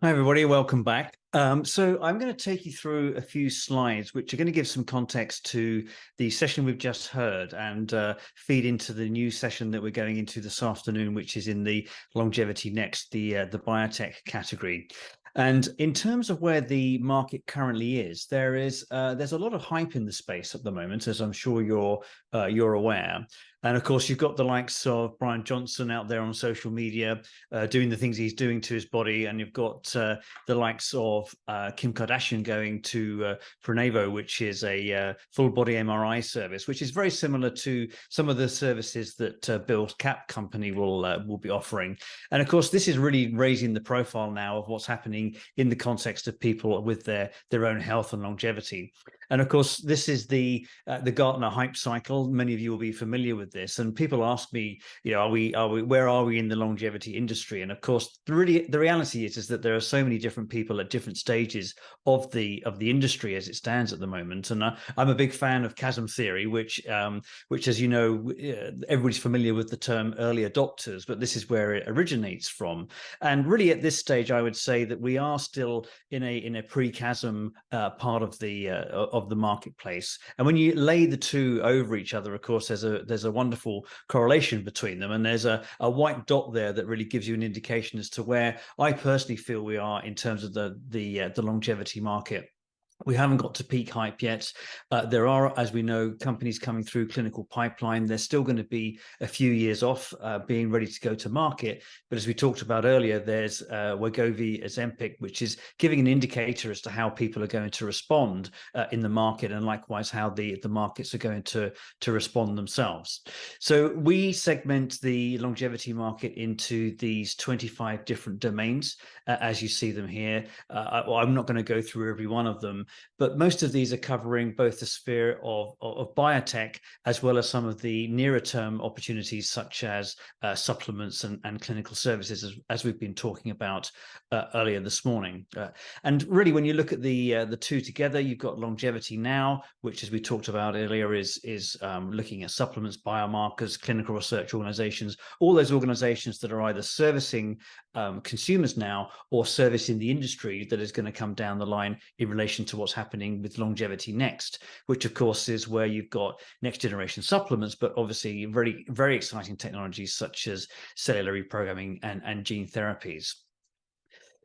Hi, everybody. Welcome back. So I'm going to take you through a few slides, which are going to give some context to the session we've just heard and feed into the new session that we're going into this afternoon, which is in the Longevity Next, the biotech category. And in terms of where the market currently is, there's a lot of hype in the space at the moment, as I'm sure you're aware. And of course, you've got the likes of Brian Johnson out there on social media doing the things he's doing to his body, and you've got the likes of Kim Kardashian going to Prenevo, which is a full body MRI service, which is very similar to some of the services that Bill's Cap company will be offering. And of course, this is really raising the profile now of what's happening in the context of people with their own health and longevity. And of course, this is the Gartner hype cycle. Many of you will be familiar with this. And people ask me, where are we in the longevity industry? And of course, the reality is that there are so many different people at different stages of the industry as it stands at the moment. And I'm a big fan of chasm theory, which as you know, everybody's familiar with the term early adopters, but this is where it originates from. And really, at this stage, I would say that we are still in a pre-chasm part of the marketplace. And when you lay the two over each other, of course, there's a wonderful correlation between them. And there's a white dot there that really gives you an indication as to where I personally feel we are in terms of the longevity market. We haven't got to peak hype yet. There are, as we know, companies coming through clinical pipeline. They're still going to be a few years off being ready to go to market. But as we talked about earlier, there's Wegovy, Ozempic, which is giving an indicator as to how people are going to respond in the market, and likewise how the markets are going to respond themselves. So we segment the longevity market into these 25 different domains, as you see them here. I'm not going to go through every one of them, but most of these are covering both the sphere of biotech as well as some of the nearer term opportunities, such as supplements and clinical services, as we've been talking about earlier this morning. And really, when you look at the two together, you've got Longevity Now, which, as we talked about earlier, is looking at supplements, biomarkers, clinical research organizations, all those organizations that are either servicing consumers now or servicing the industry that is going to come down the line in relation to what's happening with Longevity Next, which of course is where you've got next generation supplements, but obviously very, very exciting technologies such as cellular reprogramming and gene therapies.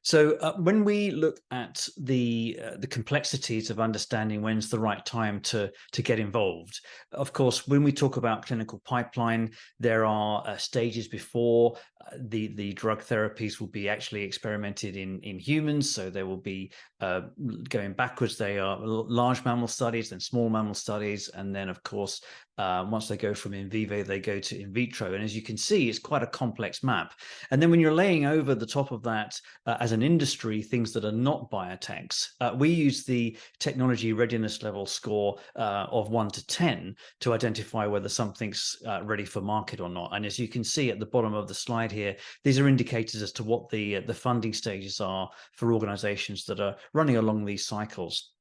So when we look at the complexities of understanding when's the right time to get involved, of course, when we talk about clinical pipeline, there are stages before the drug therapies will be actually experimented in humans. So there will be going backwards. They are large mammal studies, then small mammal studies, and then of course once they go from in vivo, they go to in vitro. And as you can see, it's quite a complex map. And then when you're laying over the top of that, as an industry, things that are not biotechs, we use the technology readiness level score of 1 to 10 to identify whether something's ready for market or not. And as you can see at the bottom of the slide here, these are indicators as to what the funding stages are for organizations that are running along these cycles.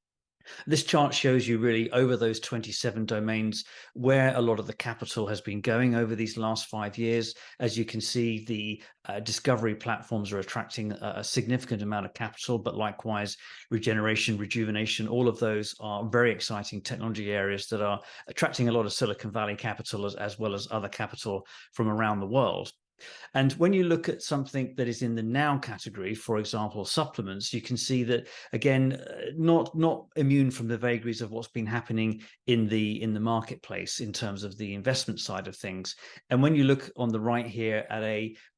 This chart shows you really over those 27 domains where a lot of the capital has been going over these last 5 years. As you can see, the discovery platforms are attracting a significant amount of capital, but likewise, regeneration, rejuvenation, all of those are very exciting technology areas that are attracting a lot of Silicon Valley capital as well as other capital from around the world. And when you look at something that is in the now category, for example, supplements, you can see that, again, not immune from the vagaries of what's been happening in the marketplace in terms of the investment side of things. And when you look on the right here at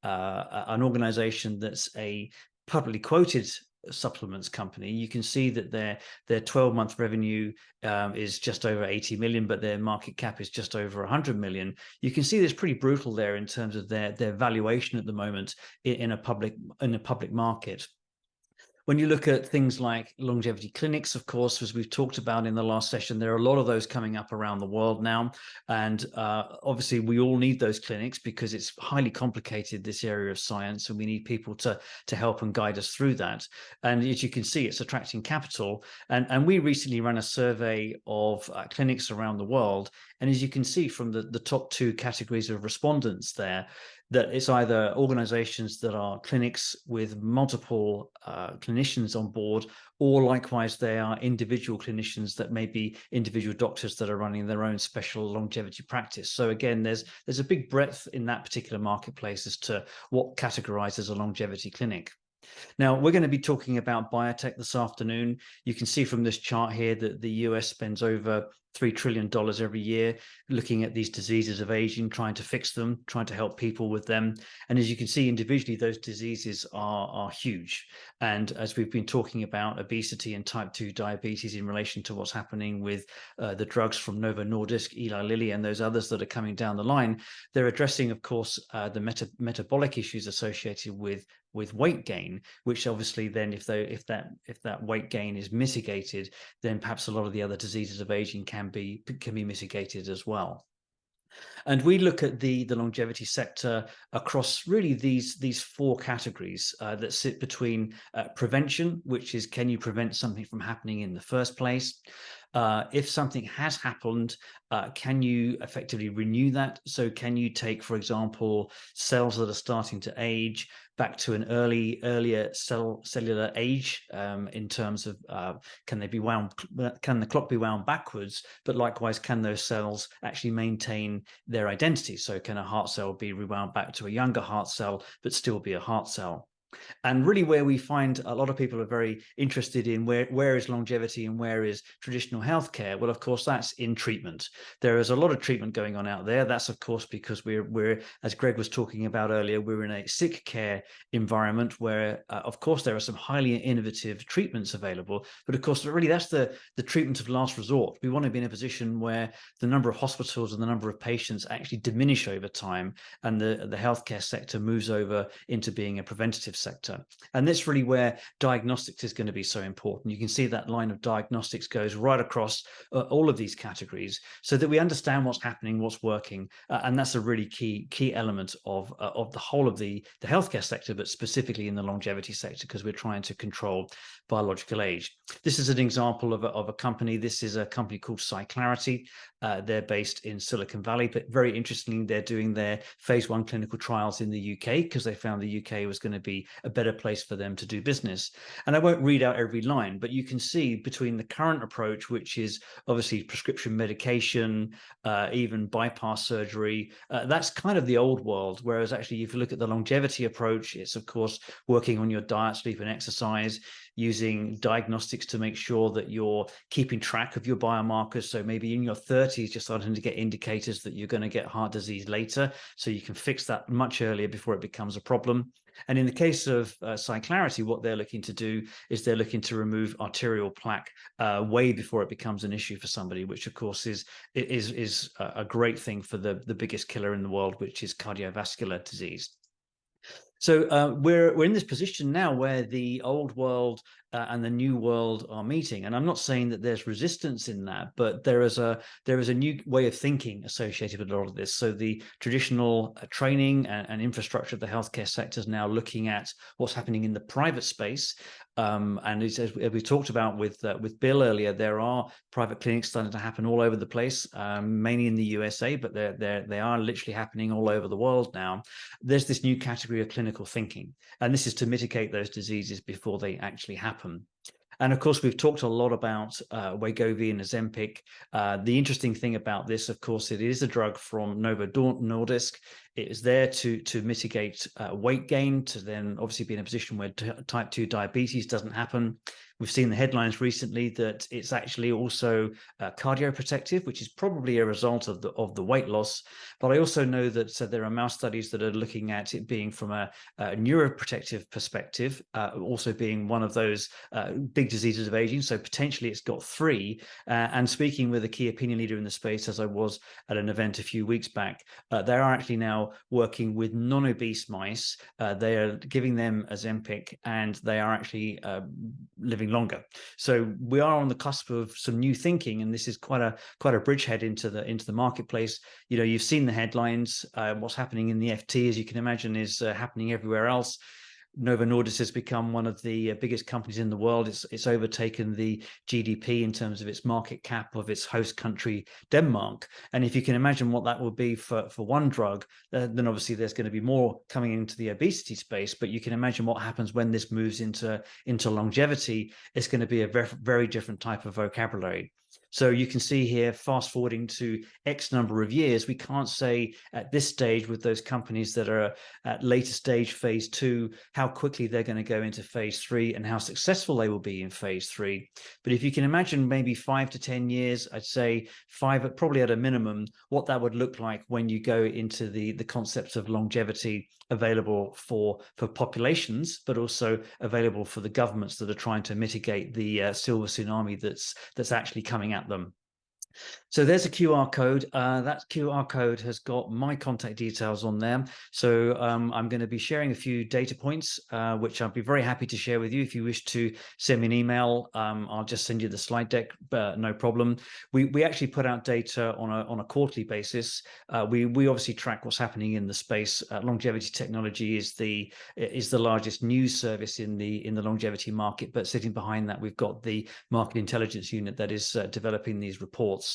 an organization that's a publicly quoted supplements company, you can see that their 12-month revenue is just over 80 million, but their market cap is just over 100 million. You can see it's pretty brutal there in terms of their valuation at the moment in a public market. When you look at things like longevity clinics, of course, as we've talked about in the last session, there are a lot of those coming up around the world now. And obviously, we all need those clinics because it's highly complicated, this area of science, and we need people to help and guide us through that. And as you can see, it's attracting capital. And we recently ran a survey of clinics around the world. And as you can see from the top two categories of respondents there, that it's either organizations that are clinics with multiple clinicians on board, or likewise they are individual clinicians that may be individual doctors that are running their own special longevity practice. So again, there's a big breadth in that particular marketplace as to what categorizes a longevity clinic. Now, we're going to be talking about biotech this afternoon. You can see from this chart here that the US spends over $3 trillion every year looking at these diseases of aging, trying to fix them, trying to help people with them. And as you can see individually, those diseases are huge. And as we've been talking about obesity and type 2 diabetes in relation to what's happening with the drugs from Novo Nordisk, Eli Lilly, and those others that are coming down the line, they're addressing, of course, the metabolic issues associated with weight gain, which obviously then if that weight gain is mitigated, then perhaps a lot of the other diseases of aging can be mitigated as well. And we look at the longevity sector across really these four categories that sit between prevention, which is, can you prevent something from happening in the first place? If something has happened, can you effectively renew that? So can you take, for example, cells that are starting to age back to an earlier cellular age in terms of can the clock be wound backwards, but likewise, can those cells actually maintain their identity? So can a heart cell be rewound back to a younger heart cell, but still be a heart cell? And really where we find a lot of people are very interested in where is longevity and where is traditional healthcare? Well, of course, that's in treatment. There is a lot of treatment going on out there. That's, of course, because we're as Greg was talking about earlier, we're in a sick care environment where, of course, there are some highly innovative treatments available. But of course, really, that's the treatment of last resort. We want to be in a position where the number of hospitals and the number of patients actually diminish over time, and the healthcare sector moves over into being a preventative sector. And that's really where diagnostics is going to be so important. You can see that line of diagnostics goes right across all of these categories, so that we understand what's happening, what's working, and that's a really key element of the whole of the healthcare sector, but specifically in the longevity sector, because we're trying to control biological age. This is an example of a company. This is a company called Cyclarity. They're based in Silicon Valley, but very interestingly, they're doing their phase 1 clinical trials in the UK because they found the UK was going to be a better place for them to do business. And I won't read out every line, but you can see between the current approach, which is obviously prescription medication, even bypass surgery, that's kind of the old world. Whereas actually, if you look at the longevity approach, it's of course working on your diet, sleep, and exercise, using diagnostics to make sure that you're keeping track of your biomarkers. So maybe in your 30s, you're starting to get indicators that you're going to get heart disease later, so you can fix that much earlier before it becomes a problem. And in the case of Cyclarity, what they're looking to do is they're looking to remove arterial plaque way before it becomes an issue for somebody, which of course is a great thing for the biggest killer in the world, which is cardiovascular disease. So we're in this position now where the old world and the new world are meeting, and I'm not saying that there's resistance in that, but there is a new way of thinking associated with a lot of this. So the traditional training and infrastructure of the healthcare sector is now looking at what's happening in the private space. And as we talked about with Bill earlier, there are private clinics starting to happen all over the place, mainly in the USA, but they are literally happening all over the world now. There's this new category of clinical thinking, and this is to mitigate those diseases before they actually happen. And of course, we've talked a lot about Wegovy and Ozempic. The interesting thing about this, of course, it is a drug from Novo Nordisk. It is there to mitigate weight gain, to then obviously be in a position where type 2 diabetes doesn't happen. We've seen the headlines recently that it's actually also cardioprotective, which is probably a result of the weight loss. But I also know that there are mouse studies that are looking at it being from a neuroprotective perspective, also being one of those big diseases of aging. So potentially it's got three. And speaking with a key opinion leader in the space, as I was at an event a few weeks back, they are actually now working with non-obese mice. They are giving them Ozempic, and they are actually living longer. So we are on the cusp of some new thinking, and this is quite a bridgehead into the marketplace. You know, you've seen the headlines. What's happening in the FT, as you can imagine, is happening everywhere else. Novo Nordisk has become one of the biggest companies in the world. It's overtaken the GDP in terms of its market cap of its host country, Denmark. And if you can imagine what that would be for one drug, then obviously there's going to be more coming into the obesity space. But you can imagine what happens when this moves into longevity. It's going to be a very, very different type of vocabulary. So you can see here, fast forwarding to X number of years, we can't say at this stage with those companies that are at later stage phase 2, how quickly they're going to go into phase 3 and how successful they will be in phase 3. But if you can imagine maybe 5 to 10 years, I'd say 5, probably at a minimum, what that would look like when you go into the concepts of longevity available for populations, but also available for the governments that are trying to mitigate the silver tsunami that's actually coming at them. So there's a QR code. That QR code has got my contact details on there. So I'm going to be sharing a few data points, which I'll be very happy to share with you. If you wish to send me an email, I'll just send you the slide deck, no problem. We actually put out data on a quarterly basis. We obviously track what's happening in the space. Longevity.Technology is the largest news service in the longevity market, but sitting behind that, we've got the market intelligence unit that is developing these reports.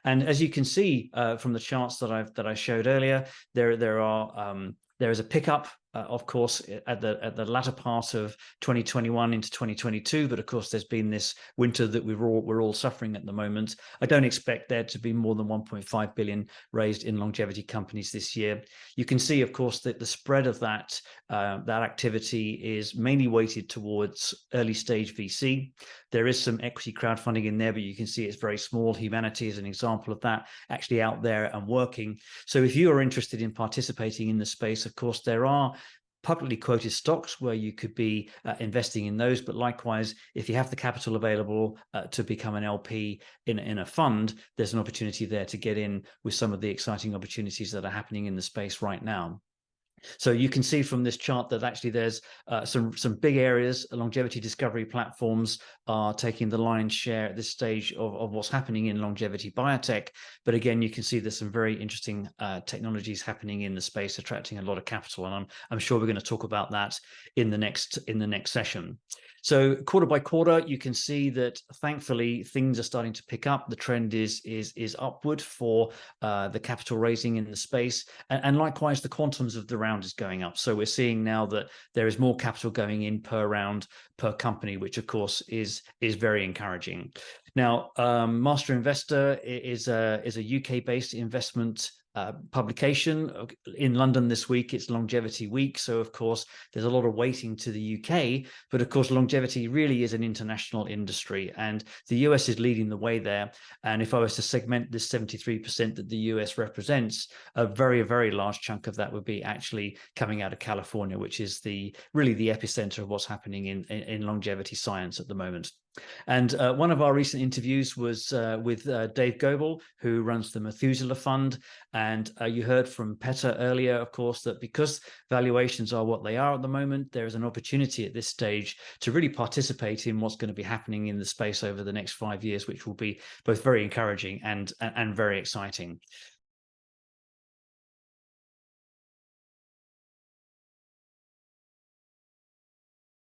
And as you can see from the charts that I showed earlier, there is a pickup, of course, at the latter part of 2021 into 2022. But of course, there's been this winter that we're all suffering at the moment. I don't expect there to be more than 1.5 billion raised in longevity companies this year. You can see, of course, that the spread of that activity is mainly weighted towards early stage VC. There is some equity crowdfunding in there, but you can see it's very small. Humanity is an example of that, actually out there and working. So if you are interested in participating in the space, of course, there are publicly quoted stocks where you could be investing in those. But likewise, if you have the capital available to become an LP in a fund, there's an opportunity there to get in with some of the exciting opportunities that are happening in the space right now. So you can see from this chart that actually there's some big areas. Longevity discovery platforms are taking the lion's share at this stage of what's happening in longevity biotech. But again, you can see there's some very interesting technologies happening in the space, attracting a lot of capital. And I'm sure we're going to talk about that in the next session. So quarter by quarter, you can see that thankfully things are starting to pick up. The trend is upward for the capital raising in the space, and likewise the quantums of the round is going up. So we're seeing now that there is more capital going in per round per company, which of course is very encouraging. Now, Master Investor is a UK-based investment publication. In London this week, it's Longevity Week. So of course, there's a lot of weighting to the UK, but of course, longevity really is an international industry and the US is leading the way there. And if I was to segment this 73% that the US represents, a very, very large chunk of that would be actually coming out of California, which is really the epicenter of what's happening in longevity science at the moment. And one of our recent interviews was with Dave Goebel, who runs the Methuselah Fund. And you heard from Petter earlier, of course, that because valuations are what they are at the moment, there is an opportunity at this stage to really participate in what's going to be happening in the space over the next 5 years, which will be both very encouraging and very exciting.